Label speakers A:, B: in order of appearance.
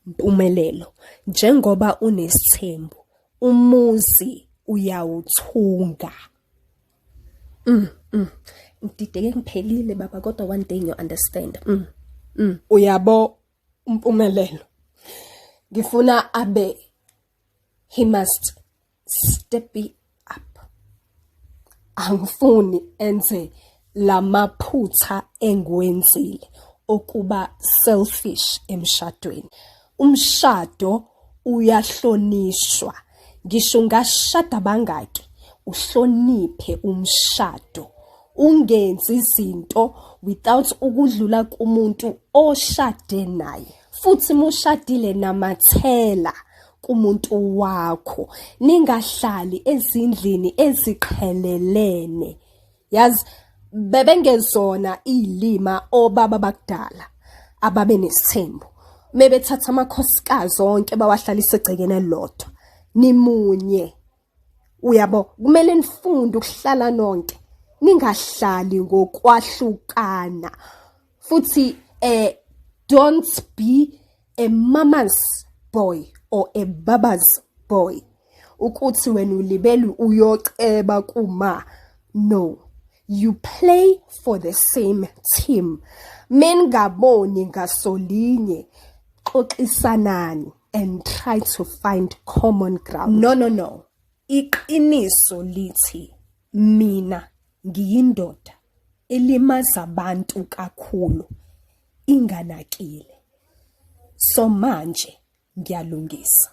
A: Mpumelelo, njengoba unesithembu, umuzi uyawuthunga. Ngidideke ngiphelile baba, kodwa one day you understand. Uyabo Mpumelelo, ngifuna abe, he must step it up. Angifuni enze lamaphutha engwenzile okuba selfish emshadweni. Umshado uyahlonishwa. Ngisho ungashada bangaki, uhloniphe umshado. Ungenzi izinto without ukudlula kumuntu oshade naye. Futhi mushadile namathela kumuntu wakho. Ningahlali ezindlini eziqhelelene. Yazi bebengezona ilima obaba bakudala ababe nesithembu. Mebethatha amakhosikazi onke bawahlalisa egcekeni elilodwa. Nimunye. Uyabo, kumele nifunde ukuhlala nonke. Ningahlali ngokwahlukana. Futhi don't be a mama's boy or a baba's boy. Ukuthi wena ulibele uyoceba kuma. No. You play for the same team. Mengaboni ngasolinye, xoxisanani and try to find common ground. No. Iqiniso lithi mina ngiyindoda elimaza abantu kakhulu inganakile. So manje ngiyalungisa.